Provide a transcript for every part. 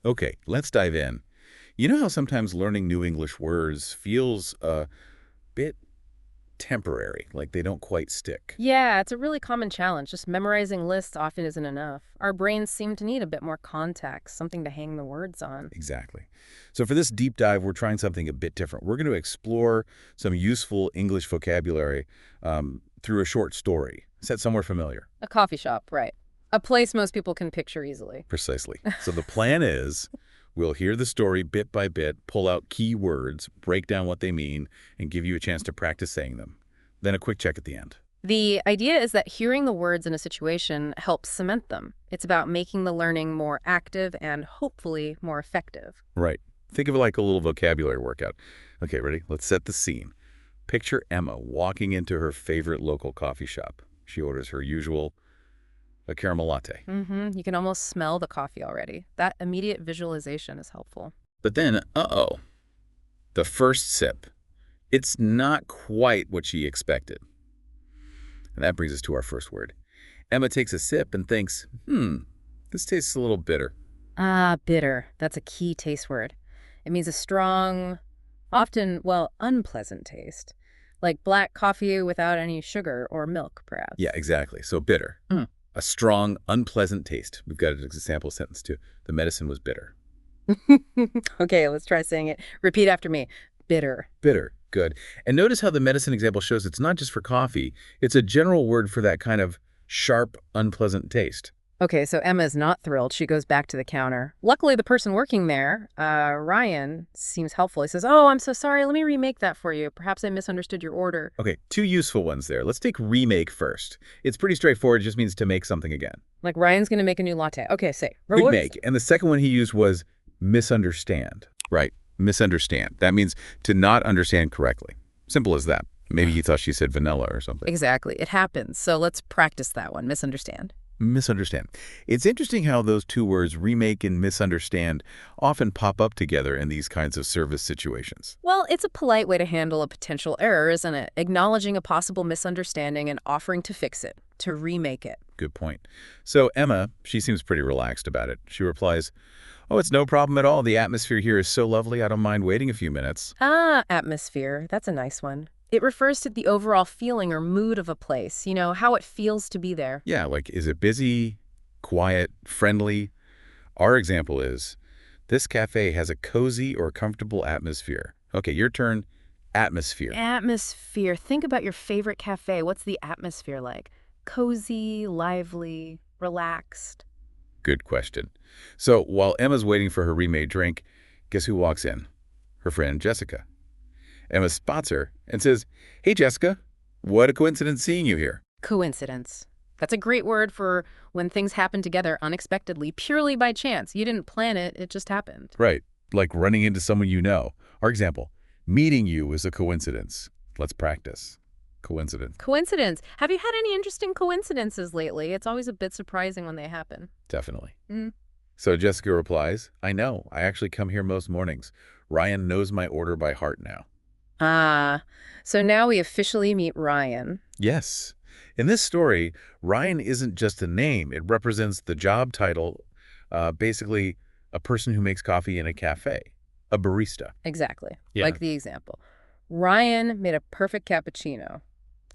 Okay, let's dive in. You know how sometimes learning new English words feels a bit temporary, like they don't quite stick? Yeah, it's a really common challenge. Just memorizing lists often isn't enough. Our brains seem to need a bit more context, something to hang the words on. Exactly. So for this deep dive, we're trying something a bit different. We're going to explore some useful English vocabulary through a short story set somewhere familiar. A coffee shop, right. A place most people can picture easily. Precisely. So the plan is we'll hear the story bit by bit, pull out key words, break down what they mean, and give you a chance to practice saying them. Then a quick check at the end. The idea is that hearing the words in a situation helps cement them. It's about making the learning more active and hopefully more effective. Right. Think of it like a little vocabulary workout. Okay, ready? Let's set the scene. Picture Emma walking into her favorite local coffee shop. She orders her usual a caramel latte. You can almost smell the coffee already. That immediate visualization is helpful. But then, the first sip. It's not quite what she expected. And that brings us to our first word. Emma takes a sip and thinks, this tastes a little bitter. Ah, bitter. That's a key taste word. It means a strong, often, well, unpleasant taste. Like black coffee without any sugar or milk, perhaps. Yeah, exactly. So bitter. A strong, unpleasant taste. We've got an example sentence too. The medicine was bitter. Okay, let's try saying it. Repeat after me. Bitter. Bitter. Good. And notice how the medicine example shows it's not just for coffee. It's a general word for that kind of sharp, unpleasant taste. Okay, so Emma is not thrilled. She goes back to the counter. Luckily, the person working there, Ryan, seems helpful. He says, "Oh, I'm so sorry. Let me remake that for you. Perhaps I misunderstood your order." Okay, two useful ones there. Let's take remake first. It's pretty straightforward. It just means to make something again. Like Ryan's going to make a new latte. Okay, say. Remake. And the second one he used was misunderstand. Right. Misunderstand. That means to not understand correctly. Simple as that. Maybe he thought she said vanilla or something. Exactly. It happens. So let's practice that one. Misunderstand. Misunderstand. It's interesting how those two words, remake and misunderstand, often pop up together in these kinds of service situations. Well, it's a polite way to handle a potential error, isn't it? Acknowledging a possible misunderstanding and offering to fix it, to remake it. Good point. So Emma, she seems pretty relaxed about it. She replies, "Oh, it's no problem at all. The atmosphere here is so lovely, I don't mind waiting a few minutes." Ah, atmosphere. That's a nice one. It refers to the overall feeling or mood of a place, how it feels to be there. Yeah, like, is it busy, quiet, friendly? Our example is, this cafe has a cozy or comfortable atmosphere. Okay, your turn. Atmosphere. Atmosphere. Think about your favorite cafe. What's the atmosphere like? Cozy, lively, relaxed. Good question. So while Emma's waiting for her remade drink, guess who walks in? Her friend Jessica. Emma spots her and says, "Hey, Jessica, what a coincidence seeing you here." Coincidence. That's a great word for when things happen together unexpectedly, purely by chance. You didn't plan it, it just happened. Right, like running into someone you know. Our example, meeting you is a coincidence. Let's practice. Coincidence. Coincidence. Have you had any interesting coincidences lately? It's always a bit surprising when they happen. Definitely. Mm. So Jessica replies, "I know. I actually come here most mornings. Ryan knows my order by heart now." Ah, so now we officially meet Ryan. Yes. In this story, Ryan isn't just a name. It represents the job title, basically a person who makes coffee in a cafe, a barista. Exactly. Yeah. Like the example. Ryan made a perfect cappuccino.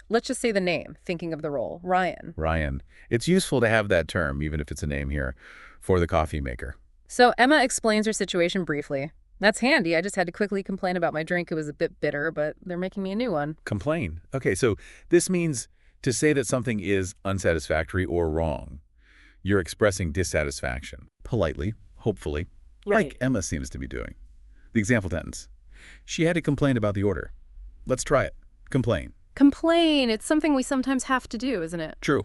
Let's just say the name, thinking of the role. Ryan. Ryan. It's useful to have that term, even if it's a name here, for the coffee maker. So Emma explains her situation briefly. That's handy. I just had to quickly complain about my drink. It was a bit bitter, but they're making me a new one. Complain. Okay, so this means to say that something is unsatisfactory or wrong. You're expressing dissatisfaction, politely, hopefully, like Emma seems to be doing. The example sentence. She had to complain about the order. Let's try it. Complain. Complain. It's something we sometimes have to do, isn't it? True.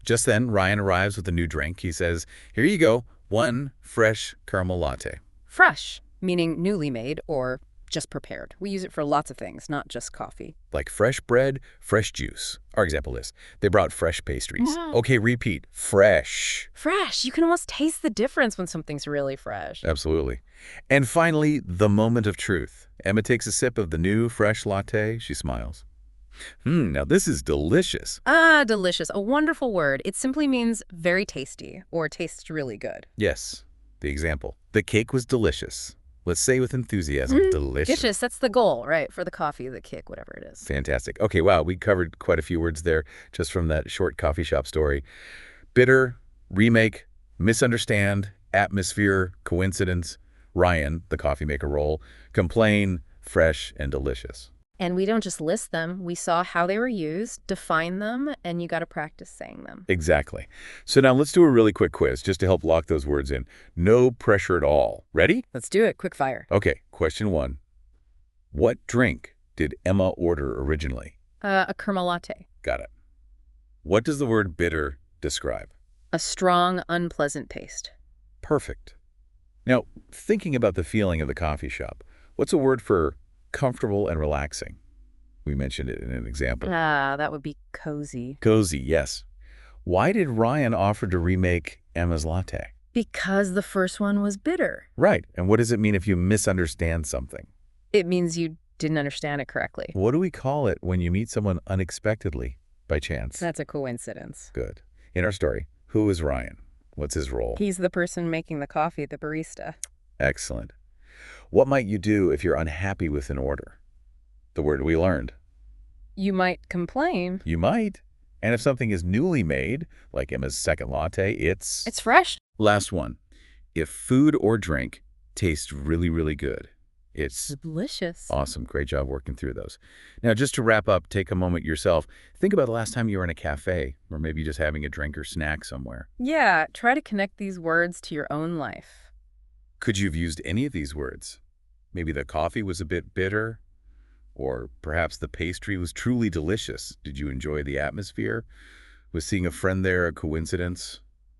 Just then, Ryan arrives with a new drink. He says, "Here you go, one fresh caramel latte." Fresh, meaning newly made or just prepared. We use it for lots of things, not just coffee. Like fresh bread, fresh juice. Our example is, they brought fresh pastries. Okay, repeat. Fresh. Fresh. You can almost taste the difference when something's really fresh. Absolutely. And finally, the moment of truth. Emma takes a sip of the new fresh latte. She smiles. Now this is delicious. Ah, delicious. A wonderful word. It simply means very tasty or tastes really good. Yes. The example, the cake was delicious. Let's say with enthusiasm, delicious. Delicious, that's the goal, right? For the coffee, the kick, whatever it is. Fantastic. Okay, wow, we covered quite a few words there just from that short coffee shop story. Bitter, remake, misunderstand, atmosphere, coincidence, Ryan, the coffee maker role, complain, fresh, and delicious. And we don't just list them. We saw how they were used, define them, and you got to practice saying them. Exactly. So now let's do a really quick quiz just to help lock those words in. No pressure at all. Ready? Let's do it. Quick fire. Okay, question 1. What drink did Emma order originally? A caramel latte. Got it. What does the word bitter describe? A strong, unpleasant taste. Perfect. Now, thinking about the feeling of the coffee shop, what's a word for comfortable and relaxing? We mentioned it in an example. That would be cozy. Cozy, yes. Why did Ryan offer to remake Emma's latte? Because the first one was bitter. Right. And what does it mean if you misunderstand something? It means you didn't understand it correctly. What do we call it when you meet someone unexpectedly, by chance? That's a coincidence. Good. In our story, who is Ryan? What's his role? He's the person making the coffee, the barista. Excellent. What might you do if you're unhappy with an order? The word we learned. You might complain. You might. And if something is newly made, like Emma's second latte, it's fresh. Last one. If food or drink tastes really, really good, it's Delicious. awesome. Great job working through those. Now, just to wrap up, take a moment yourself. Think about the last time you were in a cafe, or maybe just having a drink or snack somewhere. Yeah, try to connect these words to your own life. Could you have used any of these words? Maybe the coffee was a bit bitter, or perhaps the pastry was truly delicious. Did you enjoy the atmosphere? Was seeing a friend there a coincidence?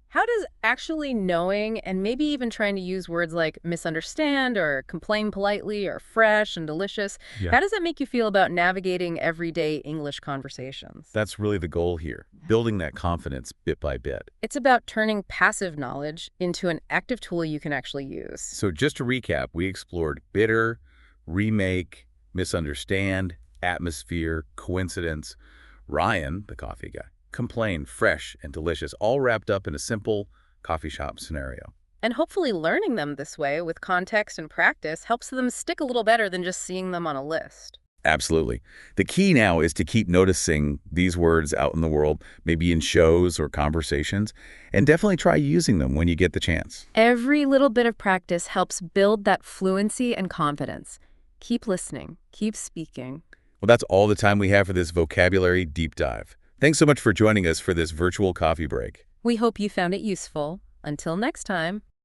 How does actually knowing and maybe even trying to use words like misunderstand or complain politely or fresh and delicious, how does that make you feel about navigating everyday English conversations? That's really the goal here, building that confidence bit by bit. It's about turning passive knowledge into an active tool you can actually use. So just to recap, we explored bitter, remake, misunderstand, atmosphere, coincidence, Ryan, the coffee guy, complain, fresh and delicious, all wrapped up in a simple coffee shop scenario. And hopefully learning them this way with context and practice helps them stick a little better than just seeing them on a list. Absolutely. The key now is to keep noticing these words out in the world, maybe in shows or conversations, and definitely try using them when you get the chance. Every little bit of practice helps build that fluency and confidence. Keep listening. Keep speaking. Well, that's all the time we have for this vocabulary deep dive. Thanks so much for joining us for this virtual coffee break. We hope you found it useful. Until next time.